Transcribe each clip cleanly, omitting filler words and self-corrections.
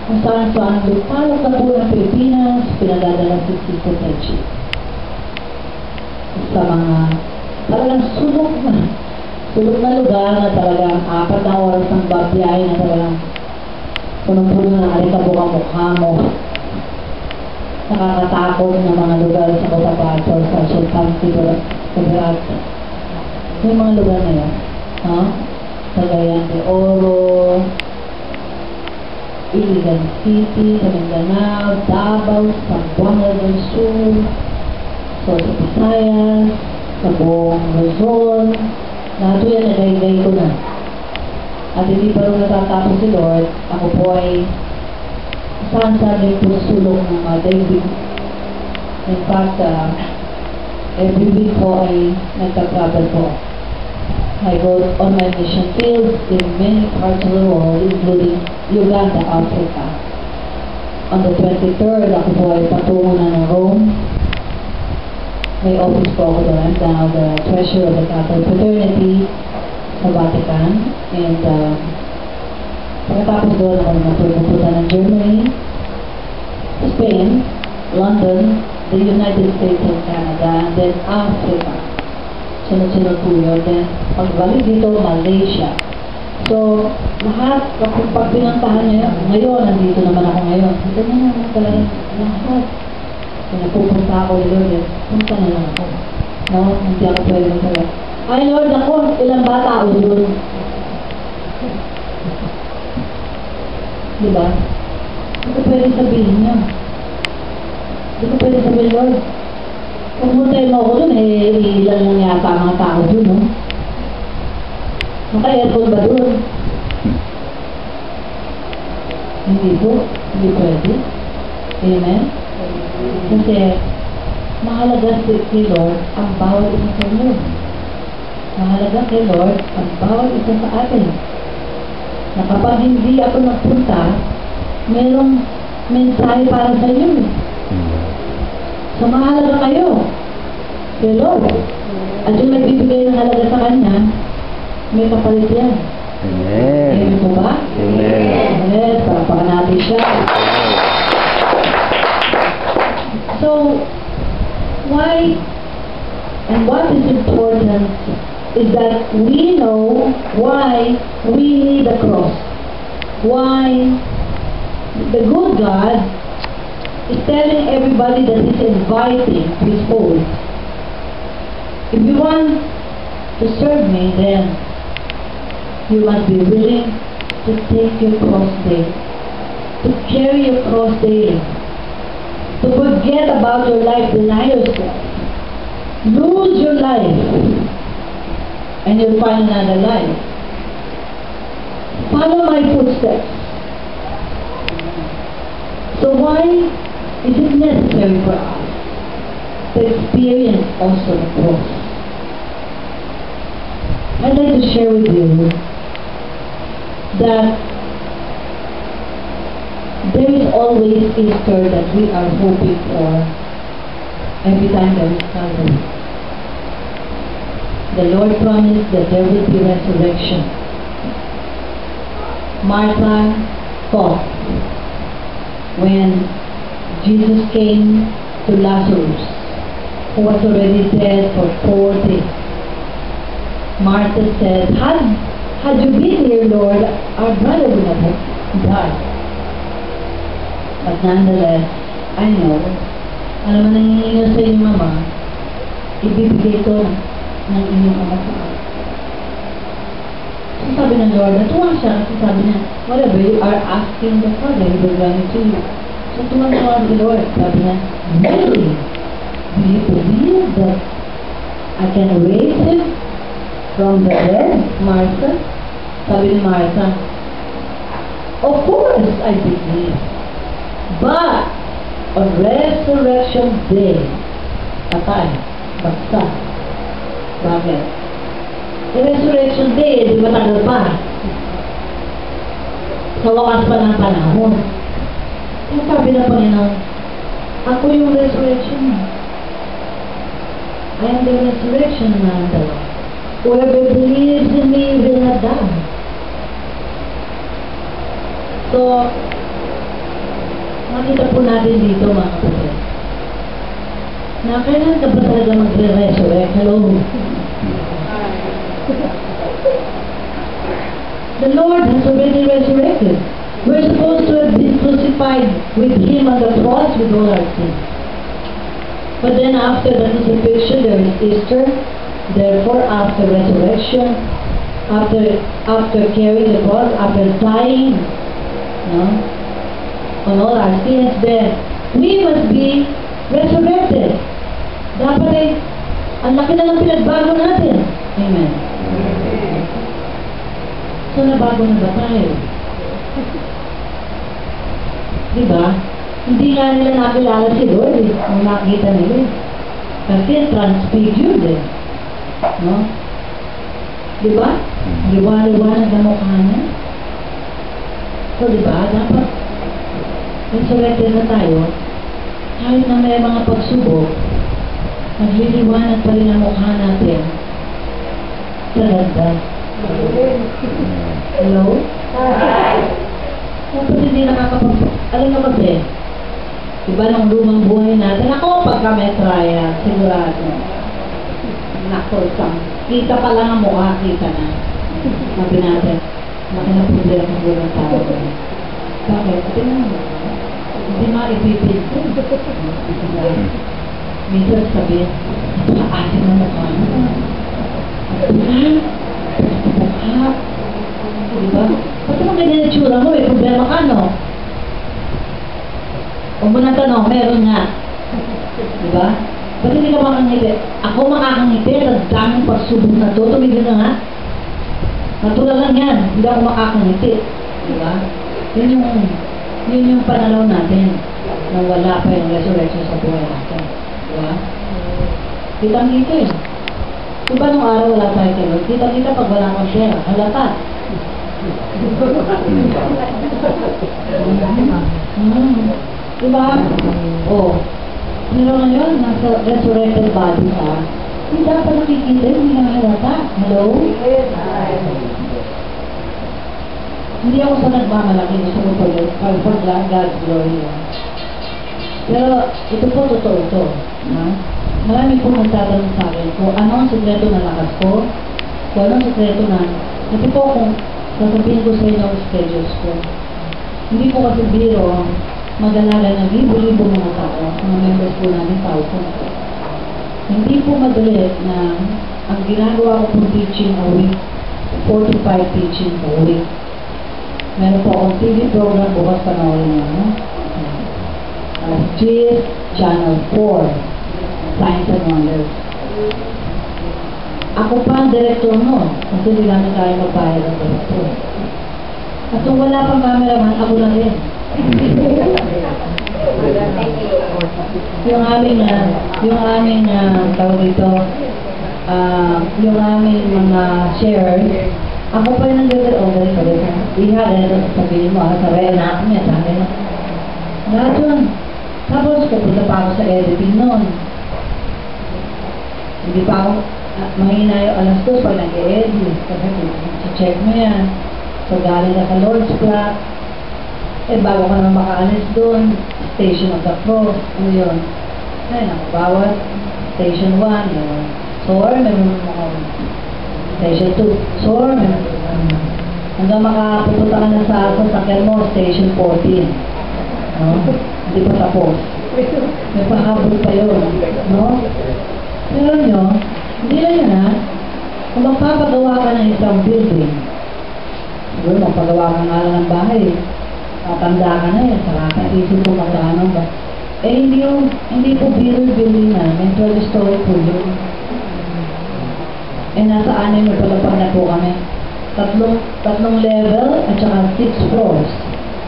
kung saan-saan lupalok na po ng Pilipinas, pinadadala si Tito Techi. Sa mga talagang sulok na lugar na talagang 4 na oras ng babiyahe na talagang punong-puno ng alikabok ang mukha mo. Nakakatakot na mga lugar sa Cotabato, sa Sultan Kudarat. May mga lugar na yan. Cagayan de Oro, Iligan City, sa Mindanao, Davao, Zamboanga del Sur, sa Visayas, sa buong Luzon. Lahat yan, nagay-gay ko na. At hindi pa rin natatapos si Lord, ako po ay saan-saan yung pusulong ng daigdig. In fact, every week po ay nagka-travel po. I go on my mission fields in many parts of the world, including Uganda, Africa. On the 23rd, ako po ay patungo na ng Rome. May office po ako doon. I'm now the treasurer of the Catholic Fraternity sa Vatican. And pagkatapos doon ako napupunta ng Germany, Spain, London, the United States and Canada, and then Africa. Sunod-sunod po yun. Then pagbalik dito, Malaysia. So, lahat, pag pinuntahan niya, ngayon, nandito naman ako ngayon. Ito na naman talaga lahat. Kung napupunta ako ni Lord, punta na lang ako. No? Hindi ako pwede magsabi. Ay Lord, ako, ilang bata ako doon. Diba? Hindi ko pwede sabihin niya. Hindi ko pwede sabihin, Lord, kung muntay mo ako doon, ilan lang yata mga tao doon, no? Maka-aircon ba doon? Hindi po. Hindi pwede. Amen? Kasi, mahalaga kay Lord ang bawat isa sa inyo. Mahalaga kay Lord ang bawat isa sa atin. Na kapag hindi ako nagpunta, mayroong mensahe para sa inyo. So, mahalaga kayo kay Lord. At yung nagbibigay ng halaga sa Kanya, may kapalit yan. Amen. Amen po ba? Amen. Yes, parapakan natin siya. So, why and what is important is that we know why we need the cross. Why the good God is telling everybody that He's inviting to His fold. If you want to serve me, then you must be willing to take your cross daily, to carry your cross daily. To forget about your life, deny yourself. Lose your life. And you'll find another life. Follow my footsteps. So why is it necessary for us to experience also the cross? I'd like to share with you that there is always Easter that we are hoping for every time there is Calvary. The Lord promised that there will be resurrection. Martha thought when Jesus came to Lazarus, who was already dead for 4 days. Martha said, had you been here, Lord, our brother would not have died. But nonetheless, I know, alam mo nanginginig sa inyong mama, ibibigay ito ng inyong ama sa akin. So sabi ng Lord, natuwa siya kasi sabi niya, whatever you are asking the Father, He will grant it to you. So tuwan-tuwa si Lord, sabi niya, really? Do you believe that I can raise him from the dead, Martha? Sabi ni Martha, of course I believe. But, on resurrection day, patay, bagsak. Bakit? The resurrection day, di matagal pa. Sa wakas pa ng panahon. Yung sabi ng Panginoon, ako yung resurrection mo. I am the resurrection and the life. Whoever believes in me will not die. So, Makita po natin dito mga kapatid. Na kailan ka ba talaga magre-resurrect? Hello? The Lord has already resurrected. We're supposed to have been crucified with Him on the cross with all our sins. But then after the crucifixion, there is Easter. Therefore, after resurrection, after carrying the cross, after dying, no, on all our sins, then we must be resurrected. Dapat eh, ang laki na lang pinagbago natin. Amen. So, nabago na ba tayo? Diba? Hindi nga nila nakilala si Lord eh, kung nakita nila eh. Kasi transfigured eh. No? Diba? Liwa-liwanag ang mukha niya. So, diba? Dapat resurrected na tayo. Kahit na may mga pagsubok, nagliliwanag pa rin ang mukha natin sa ganda. Hello? Tapos hindi nakakapag... Alam mo kasi, diba nung lumang buhay natin, ako pagka may trial, sigurado. Nako, kita pa lang ang mukha, kita na. Sabi natin, laki na problema po ng tao. Bakit? Tingnan mo. Hindi maipipid. Minsan sabihin, napaka-asin ang mukha mo. Mukha. Diba? Ba't naman ganyan ang tsura mo? May problema ka, no? Kung mo na tanong, meron nga. Diba? Ba't hindi ka makangiti? Ako makakangiti sa daming pagsubok na to. Tumigil na nga. Natural lang yan. Hindi ako makakangiti. Diba? Yun yung pananaw natin na wala pa yung resurrection sa buhay natin. Diba? Kitang-kita eh. Diba nung araw wala tayo kayo? Kitang-kita pag wala kang pera. Halata. Diba? Oh. Pero ngayon, nasa resurrected body ka, hindi dapat nakikita, hindi na halata. Hello? Hindi ako sa nagmamalaki, gusto ko for God's glory. Pero ito po, totoo ito. Marami po magtatanong sa akin kung ano ang sekreto na lakas ko, kung ano ang sekreto na, kasi po kung sasabihin ko sa inyo ang schedules ko. Hindi po kasi biro, mag-alala ng libo-libo mga tao, mga members po namin, tao po. Hindi po madali na ang ginagawa ko pong teaching a week, 45 teaching a week. Meron po akong TV program bukas panoorin nyo. GS Channel 4, Science and Wonders. Ako pa ang director mo, kasi hindi namin kaya magbayad ang director. At kung wala pang cameraman, ako na rin. Yung aming tawag dito, yung aming mga share, ako pa yung nag-order ko rin. Iha, sabihin mo, sabihin na ako niya, sabi na. Lahat yun. Tapos, pupunta pa ako sa editing noon. Hindi pa ako, mahina yung alas 2 pag nag-edit. Kasi check mo yan. So, galing ka sa Lord's Clock. Eh, bago ka naman makaalis doon, Station of the Cross. Ano yun? Ayun, bawat Station 1, yun. Soar, meron mo Station 2. Soar, meron mo. Hanggang makapupunta ka na sa sasakyan mo, Station 14. No? Hindi pa tapos. May pahabol pa yun. No? Pero nyo, hindi lang yun ha. Kung magpapagawa ka ng isang building, siguro magpagawa ka nga lang ng bahay, matanda ka na yun, saka isip ko magkano ba. Eh hindi po building namin, 12 story po yun. Eh nasa 6 na palapag na po kami. Tatlong level at saka 6 floors.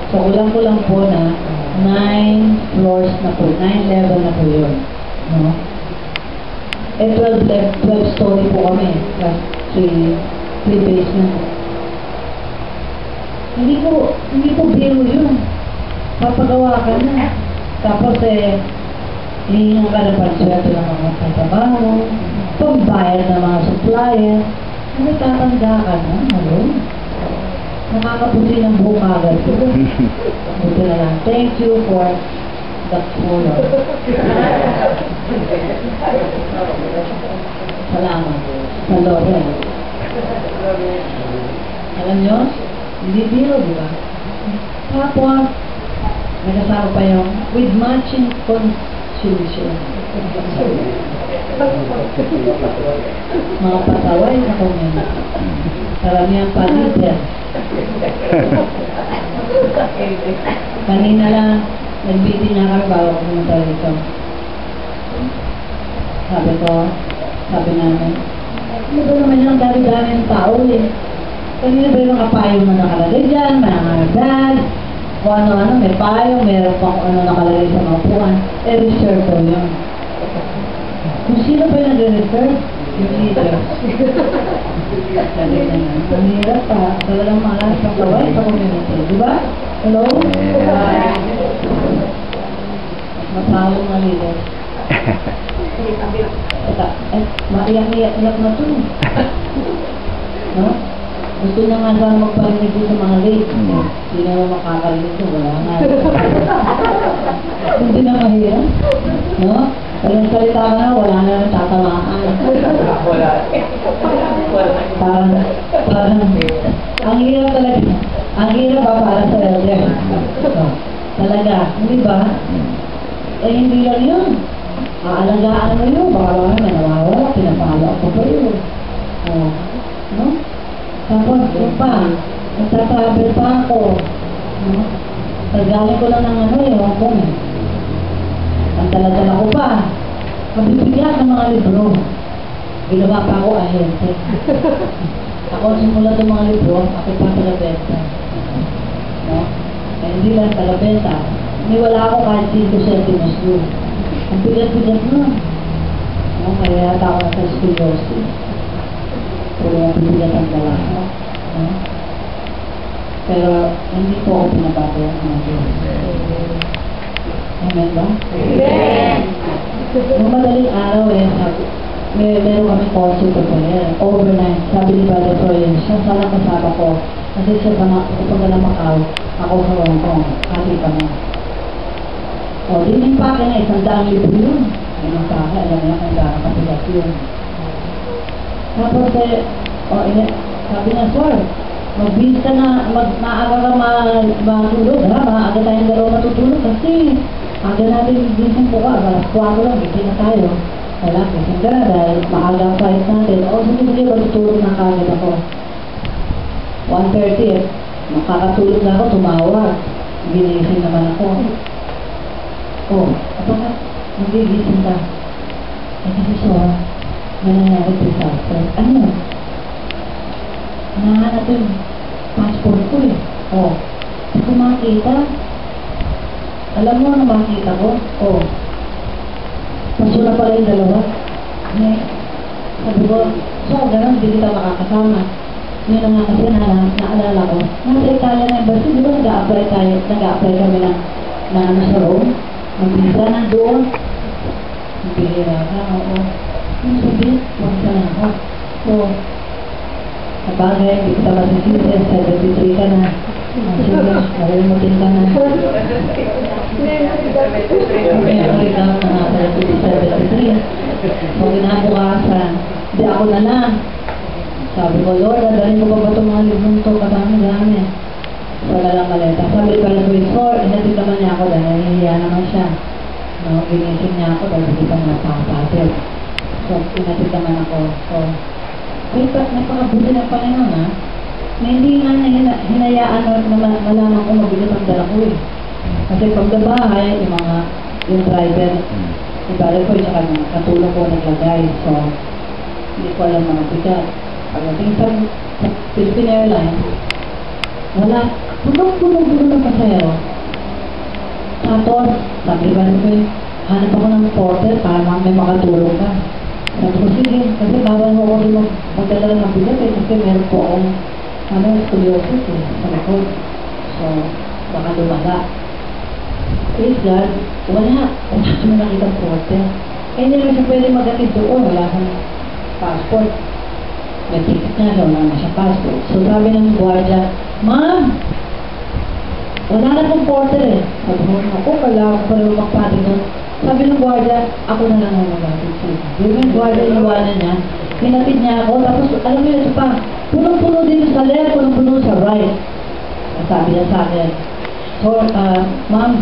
So kulang-kulang po na 9 floors na po, 9 level na po yun. No? Eh 12 story po kami, plus 3 basement. Hindi po biro yun. Papagawa ka na. Tapos hihingan ka ng panswerte ng mga katrabaho, pambayad ng mga supplier. Ano tatanda ka na? Ano? Nakakaputi ng buhok agad ko. Buti buti na lang. Thank you for the photo. Salamat. Sa Loren. Alam nyo, hindi biro, di ba? Tapos, may kasama pa yung with matching constitution. Mga pataway na comment. Karamihan pa dito. Kanina lang, nag-meeting na kami bago pumunta dito. Sabi namin, ano ba naman yung dami-dami ng tao eh. Kanina ba yung kapayong na nakalagay dyan, manangaragdag, kung ano-ano, may payong, meron pa kung ano nakalagay sa mga upuan. Reserve po yun. Kung sino pa yung nag-reserve, yung leader. Sabi na nga, ang hirap pa, talagang malas ng kaway sa community. Di ba? Hello? Matawag na leader. Maiyak-iyak na ito. No? Gusto niya nga sana magparinig sa mga late. Hindi naman makakarinig ito. Wala nga. Hindi na mahirap. No? Walang salita ka na, wala na nang tatamaan. Parang, ang hirap talaga. Ang hirap ba para sa elder? Talaga, hindi ba? Eh, hindi lang yun. Aalagaan mo yun. Baka lang may nawawala, pinapala ako pa yun. No? Tapos, yun pa, nagtatravel pa ako. No? Tagaling ko lang ng ano, ewan ko eh. Ang taladala ko pa. Mabibigyan ng mga libro. Ginawa pa ako ahente. Ako simula ng mga libro, ako pa taga-benta. No? Eh, hindi lang taga-benta. Wala ako kahit 5 centimos doon. Ang bigat-bigat nun. No? Kaya yata ako nasa scoliosis. Pero ang bigat ang dala ko. No? Pero hindi po ako pinabago ng mga Diyos. Amen ba? Amen! Nung madaling araw meron kami concert of prayer. Overnight, sabi ni Brother Proyen, siya sana kasama ko. Kasi siya pupunta na Macau, ako sa Hong Kong, hati kami. O, din yung pake na 100 libro yun. Yung pake, alam niya kung gano'ng kapigat yun. Tapos sabi niya, sir, mag-bis ka na, maaga ka matulog, ha? Maaga tayong dalawa matutulog kasi aga natin gising po ka, alas 4 lang, gising na tayo. Wala, gising ka na dahil maaga ang flight natin. O, sige, matutulog na kagad ako. 1:30, makakatulog na ako, tumawag. Ginising naman ako. O, bakit magigising ka? Eh, kasi Sora, may nangyari disaster. Ano? Nahanap yung passport ko eh. O, hindi ko makita. Alam mo na makita ko? O, paso na pala yung dalawa. Eh, sabi ko, so, gano'n, hindi kita makakasama. Yun na nga kasi naalala ko. Nasa Italia na embassy, di ba nag-a-apply kami na ano sa Rome? Mag-visa na doon. Bihira ka, oo. Yung sabi, mag-visa na ako. So, sabagay, hindi kita masisisi, 73 ka na. Sige, nakalimutin ka na. Kaya ako ikaw na 73. So, ginabukasan, di ako na lang. Sabi ko, Lord, dadalhin mo ba itong mga librong ito? Kadami-dami. Wala lang maleta. Sabi ko lang ko yung store, inatid naman niya ako dahil nahihiya naman siya. No, ginising niya ako dahil hindi pa napapatid. So, inatid naman ako. So, napakabuti ng Panginoon, ha? Na hindi nga na hinayaan na malaman ko mabigat ang dala ko, eh. Kasi pag bahay, yung driver, ibalik ko, tsaka katulong ko naglagay. So, hindi ko alam mga bigat. Pagdating sa Philippine Airlines, wala. Punog-punog ng pasahero. Tapos, sabi ba ko, hanap ako ng porter para may makatulong ka. Sabi ko, sige, kasi bawal mo ako magdala ng bigat eh, kasi meron po akong scoliosis eh, sa likod. So, baka lumala. Praise God, wala. Wala kami nakitang porter. Eh, hindi naman siya pwede magatid doon. Wala kang passport. May ticket nga daw, wala na siya passport. So, sabi ng guardia, Ma'am, Wala na pong porter eh. Sabi ko, ako, kailangan ko pala magpati doon. Sabi ng guardia, ako na lang ang magpapit siya. Yung guardia, iwanan niya. Pinatid niya ako, tapos alam mo yun, ito pa, punong-puno dito sa left, punong-puno sa right. Sabi niya sa akin, so, ma'am,